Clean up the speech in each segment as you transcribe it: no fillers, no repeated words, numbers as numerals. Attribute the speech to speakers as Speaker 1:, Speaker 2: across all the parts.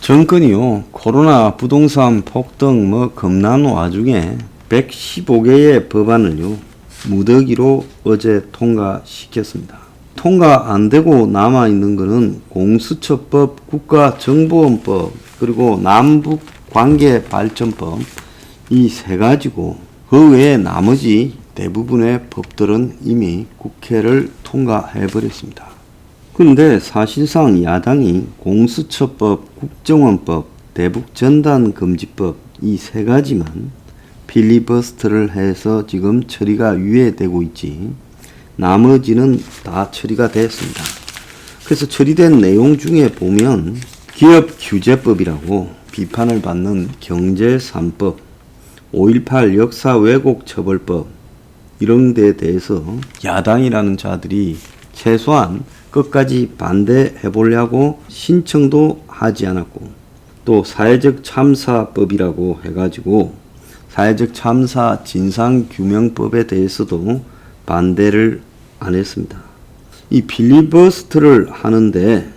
Speaker 1: 정권이요, 코로나 부동산 폭등 겁난 와중에 115개의 법안을요, 무더기로 어제 통과시켰습니다. 통과 안 되고 남아있는 거는 공수처법, 국가정보원법, 그리고 남북관계발전법 이 세 가지고 그 외에 나머지 대부분의 법들은 이미 국회를 통과해버렸습니다. 그런데 사실상 야당이 공수처법, 국정원법, 대북전단금지법 이 세 가지만 필리버스터를 해서 지금 처리가 유예되고 있지 나머지는 다 처리가 됐습니다. 그래서 처리된 내용 중에 보면 기업규제법이라고 비판을 받는 경제3법, 5.18 역사 왜곡 처벌법 이런 데에 대해서 야당이라는 자들이 최소한 끝까지 반대해 보려고 신청도 하지 않았고, 또 사회적 참사법이라고 해가지고 사회적 참사 진상규명법에 대해서도 반대를 안 했습니다. 이 필리버스터를 하는데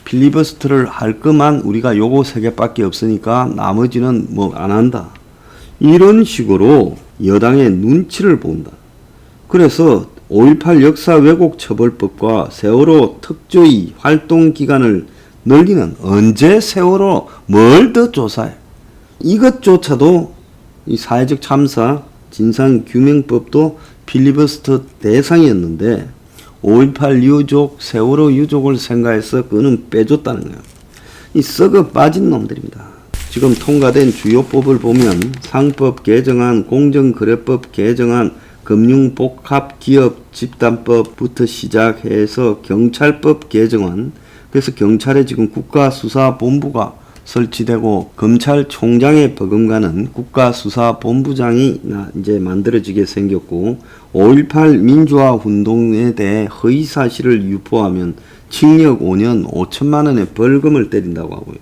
Speaker 1: 필리버스터를 할 것만 우리가 요거 세 개밖에 없으니까 나머지는 안 한다. 이런 식으로 여당의 눈치를 본다. 그래서 5.18 역사 왜곡 처벌법과 세월호 특조위 활동 기간을 늘리는, 언제 세월호 뭘 더 조사해? 이것조차도 이 사회적 참사 진상규명법도 필리버스터 대상이었는데 5.18 유족, 세월호 유족을 생각해서 그거는 빼줬다는 거예요. 이 썩어 빠진 놈들입니다. 지금 통과된 주요 법을 보면 상법 개정안, 공정거래법 개정안, 금융복합기업집단법부터 시작해서 경찰법 개정안, 그래서 경찰에 지금 국가수사본부가 설치되고 검찰총장의 버금가는 국가수사본부장이 이제 만들어지게 생겼고, 5.18 민주화 운동에 대해 허위사실을 유포하면 징역 5년 5천만 원의 벌금을 때린다고 하고요.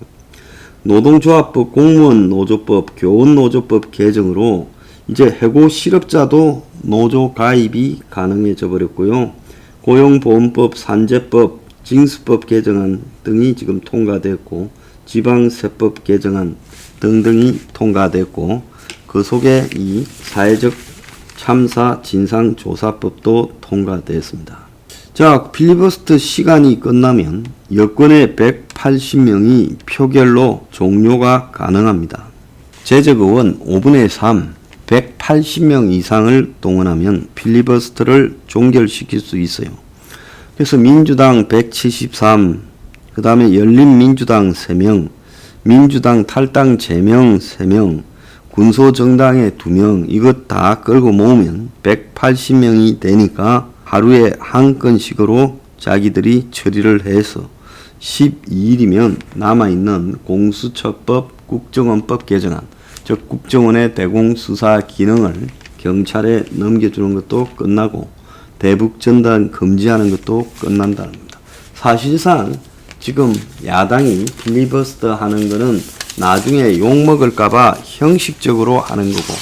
Speaker 1: 노동조합법, 공무원 노조법, 교원 노조법 개정으로 이제 해고 실업자도 노조 가입이 가능해져 버렸고요. 고용보험법, 산재법, 징수법 개정안 등이 지금 통과됐고, 지방세법 개정안 등등이 통과됐고, 그 속에 이 사회적 참사 진상조사법도 통과됐습니다. 자, 필리버스터 시간이 끝나면 여권의 180명이 표결로 종료가 가능합니다. 재적의원 5분의 3, 180명 이상을 동원하면 필리버스터를 종결시킬 수 있어요. 그래서 민주당 173, 그 다음에 열린민주당 3명, 민주당 탈당 제명 3명, 군소정당의 2명, 이것 다 끌고 모으면 180명이 되니까 하루에 한 건씩으로 자기들이 처리를 해서 12일이면 남아있는 공수처법, 국정원법 개정안, 즉 국정원의 대공수사 기능을 경찰에 넘겨주는 것도 끝나고 대북전단 금지하는 것도 끝난다는 겁니다. 사실상 지금 야당이 필리버스터 하는 거는 나중에 욕먹을까봐 형식적으로 하는 거고,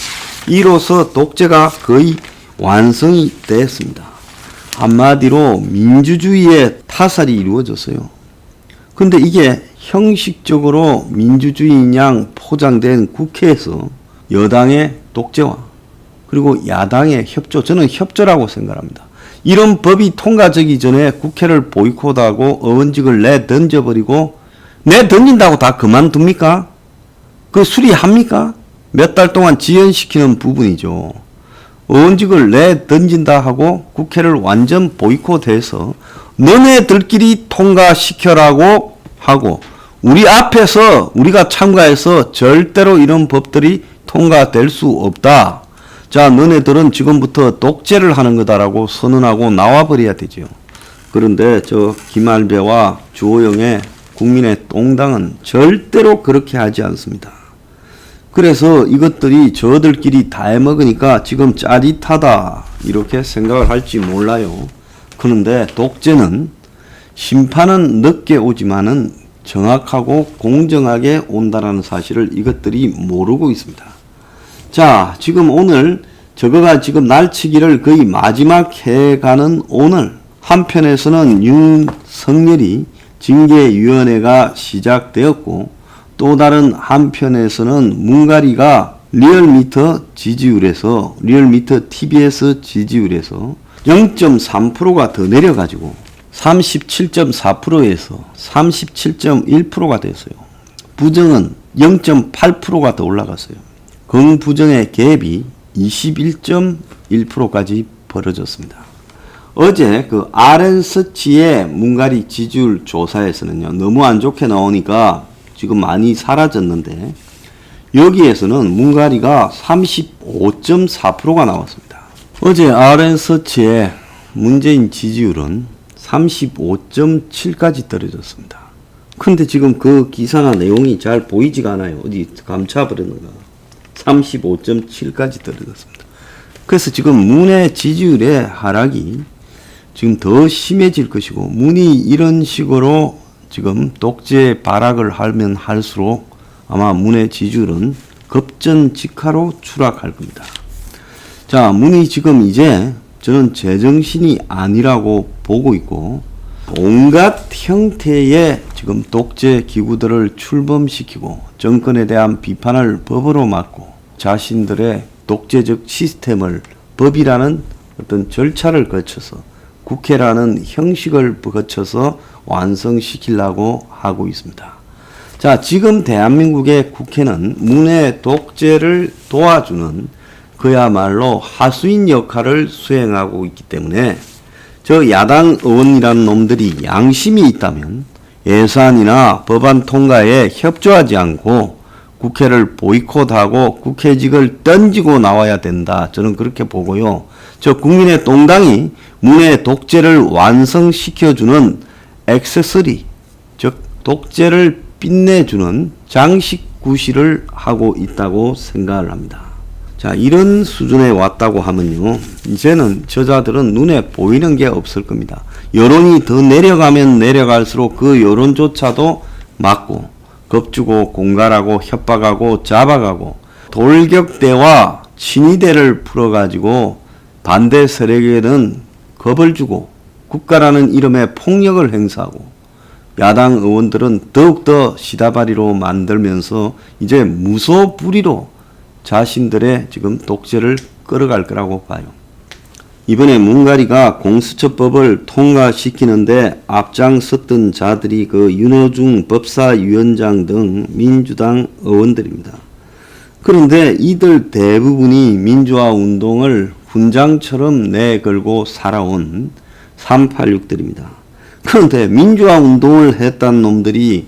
Speaker 1: 이로써 독재가 거의 완성이 됐습니다. 한마디로 민주주의의 타살이 이루어졌어요. 근데 이게 형식적으로 민주주의인 양 포장된 국회에서 여당의 독재와 그리고 야당의 협조, 저는 협조라고 생각합니다. 이런 법이 통과되기 전에 국회를 보이콧하고 의원직을 내던져버리고, 내던진다고 다 그만둡니까? 그 수리합니까? 몇 달 동안 지연시키는 부분이죠. 의원직을 내던진다 하고 국회를 완전 보이콧해서 너네들끼리 통과시켜라고 하고, 우리 앞에서 우리가 참가해서 절대로 이런 법들이 통과될 수 없다. 자, 너네들은 지금부터 독재를 하는 거다라고 선언하고 나와버려야 되죠. 그런데 저 김할배와 주호영의 국민의 똥당은 절대로 그렇게 하지 않습니다. 그래서 이것들이 저들끼리 다 해먹으니까 지금 짜릿하다 이렇게 생각을 할지 몰라요. 그런데 독재는 심판은 늦게 오지만은 정확하고 공정하게 온다라는 사실을 이것들이 모르고 있습니다. 자, 지금 오늘 저거가 지금 날치기를 거의 마지막 해가는 오늘, 한편에서는 윤석열이 징계위원회가 시작되었고, 또 다른 한편에서는 문가리가 리얼미터 지지율에서 리얼미터 TBS 지지율에서 0.3%가 더 내려가지고 37.4%에서 37.1%가 됐어요. 부정은 0.8%가 더 올라갔어요. 긍부정의 갭이 21.1%까지 벌어졌습니다. 어제 그 RN서치의 문가리 지지율 조사에서는요, 너무 안 좋게 나오니까 지금 많이 사라졌는데, 여기에서는 문가리가 35.4%가 나왔습니다. 어제 RN서치의 문재인 지지율은 35.7까지 떨어졌습니다. 근데 지금 그 기사나 내용이 잘 보이지가 않아요. 어디 감춰버렸는가. 35.7까지 떨어졌습니다. 그래서 지금 문의 지지율의 하락이 지금 더 심해질 것이고, 문이 이런 식으로 지금 독재 발악을 하면 할수록 아마 문의 지지율은 급전직하로 추락할 겁니다. 자, 문이 지금 이제 저는 제정신이 아니라고 보고 있고, 온갖 형태의 지금 독재 기구들을 출범시키고 정권에 대한 비판을 법으로 막고 자신들의 독재적 시스템을 법이라는 어떤 절차를 거쳐서 국회라는 형식을 거쳐서 완성시키려고 하고 있습니다. 자, 지금 대한민국의 국회는 문의 독재를 도와주는 그야말로 하수인 역할을 수행하고 있기 때문에 저 야당 의원이라는 놈들이 양심이 있다면 예산이나 법안 통과에 협조하지 않고 국회를 보이콧하고 국회직을 던지고 나와야 된다. 저는 그렇게 보고요. 저 국민의 동당이 문의 독재를 완성시켜주는 액세서리, 즉 독재를 빛내주는 장식 구실을 하고 있다고 생각을 합니다. 자, 이런 수준에 왔다고 하면요, 이제는 저자들은 눈에 보이는 게 없을 겁니다. 여론이 더 내려가면 내려갈수록 그 여론조차도 막고 겁주고 공갈하고 협박하고 잡아가고 돌격대와 친위대를 풀어가지고 반대 세력에는 겁을 주고 국가라는 이름의 폭력을 행사하고 야당 의원들은 더욱더 시다바리로 만들면서 이제 무소불위로 자신들의 지금 독재를 끌어갈 거라고 봐요. 이번에 문가리가 공수처법을 통과시키는데 앞장섰던 자들이 그 윤호중 법사위원장 등 민주당 의원들입니다. 그런데 이들 대부분이 민주화 운동을 훈장처럼 내걸고 살아온 386들입니다. 그런데 민주화 운동을 했던 놈들이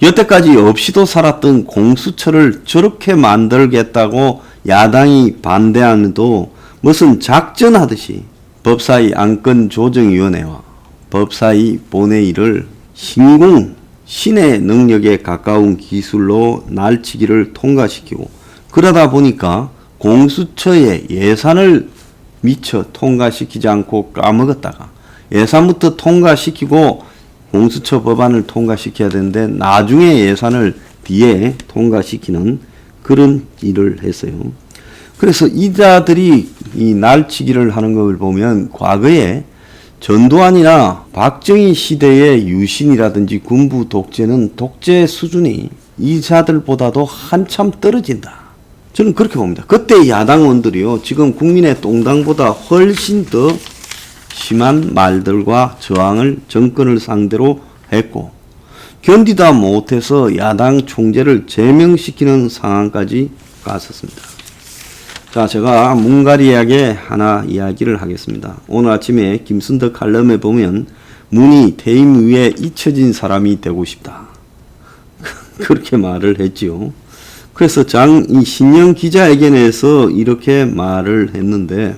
Speaker 1: 여태까지 없이도 살았던 공수처를 저렇게 만들겠다고 야당이 반대하면도 무슨 작전하듯이 법사위 안건조정위원회와 법사위 본회의를 신의 능력에 가까운 기술로 날치기를 통과시키고, 그러다 보니까 공수처의 예산을 미처 통과시키지 않고 까먹었다가 예산부터 통과시키고 공수처 법안을 통과시켜야 되는데 나중에 예산을 뒤에 통과시키는 그런 일을 했어요. 그래서 이자들이 이 날치기를 하는 걸 보면 과거에 전두환이나 박정희 시대의 유신이라든지 군부 독재는 독재 수준이 이자들보다도 한참 떨어진다. 저는 그렇게 봅니다. 그때 야당 의원들이요, 지금 국민의 동당보다 훨씬 더 심한 말들과 저항을 정권을 상대로 했고 견디다 못해서 야당 총재를 제명시키는 상황까지 갔었습니다. 자, 제가 문가리에게 하나 이야기를 하겠습니다. 오늘 아침에 김순덕 칼럼에 보면 문이 퇴임 위에 잊혀진 사람이 되고 싶다. 그렇게 말을 했지요. 그래서 이 신영 기자회견에서 이렇게 말을 했는데,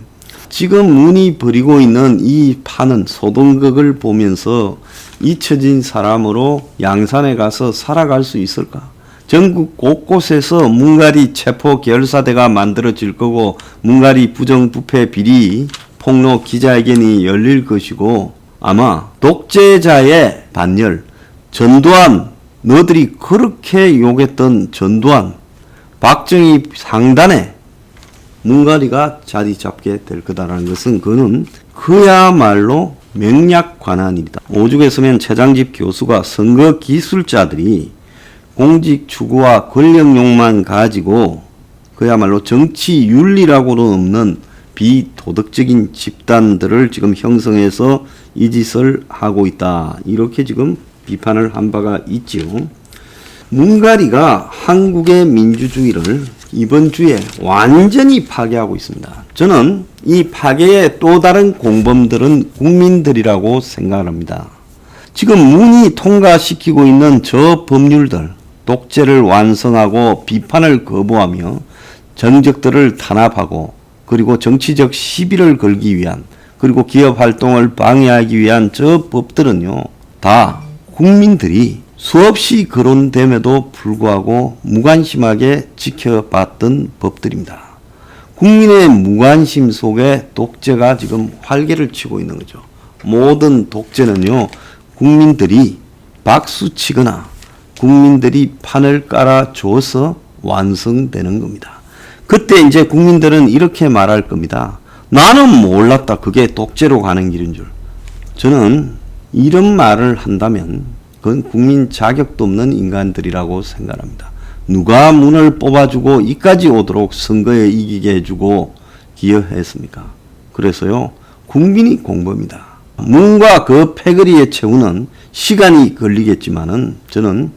Speaker 1: 지금 문이 벌이고 있는 이 파는 소동극을 보면서 잊혀진 사람으로 양산에 가서 살아갈 수 있을까? 전국 곳곳에서 문가리 체포 결사대가 만들어질 거고 문가리 부정부패 비리 폭로 기자회견이 열릴 것이고, 아마 독재자의 반열, 전두환, 너들이 그렇게 욕했던 전두환, 박정희 상단에 문가리가 자리 잡게 될 거다라는 것은 그는 그야말로 명약관한입니다. 오죽했으면 최장집 교수가 선거 기술자들이 공직 추구와 권력욕만 가지고 그야말로 정치 윤리라고는 없는 비도덕적인 집단들을 지금 형성해서 이 짓을 하고 있다. 이렇게 지금 비판을 한 바가 있지요. 문가리가 한국의 민주주의를 이번 주에 완전히 파괴하고 있습니다. 저는 이 파괴의 또 다른 공범들은 국민들이라고 생각합니다. 지금 문이 통과시키고 있는 저 법률들, 독재를 완성하고 비판을 거부하며 정적들을 탄압하고 그리고 정치적 시비를 걸기 위한 그리고 기업 활동을 방해하기 위한 저 법들은요, 다 국민들이 수없이 거론됨에도 불구하고 무관심하게 지켜봤던 법들입니다. 국민의 무관심 속에 독재가 지금 활개를 치고 있는 거죠. 모든 독재는요, 국민들이 박수치거나 국민들이 판을 깔아줘서 완성되는 겁니다. 그때 이제 국민들은 이렇게 말할 겁니다. 나는 몰랐다. 그게 독재로 가는 길인 줄. 저는 이런 말을 한다면 그건 국민 자격도 없는 인간들이라고 생각합니다. 누가 문을 뽑아주고 이까지 오도록 선거에 이기게 해주고 기여했습니까? 그래서요, 국민이 공범이다. 문과 그 패거리의 채우는 시간이 걸리겠지만은 저는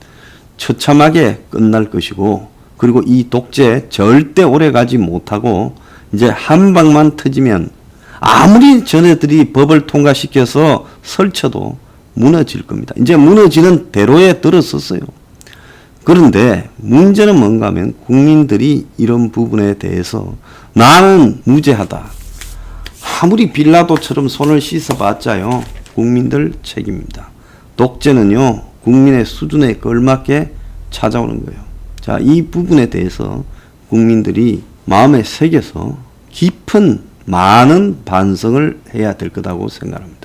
Speaker 1: 처참하게 끝날 것이고, 그리고 이 독재 절대 오래 가지 못하고 이제 한 방만 터지면 아무리 전에들이 법을 통과시켜서 설쳐도 무너질 겁니다. 이제 무너지는 대로에 들어섰어요. 그런데 문제는 뭔가 하면 국민들이 이런 부분에 대해서 나는 무죄하다. 아무리 빌라도처럼 손을 씻어봤자요, 국민들 책임입니다. 독재는요, 국민의 수준에 걸맞게 찾아오는 거예요. 자, 이 부분에 대해서 국민들이 마음에 새겨서 깊은 많은 반성을 해야 될 거라고 생각합니다.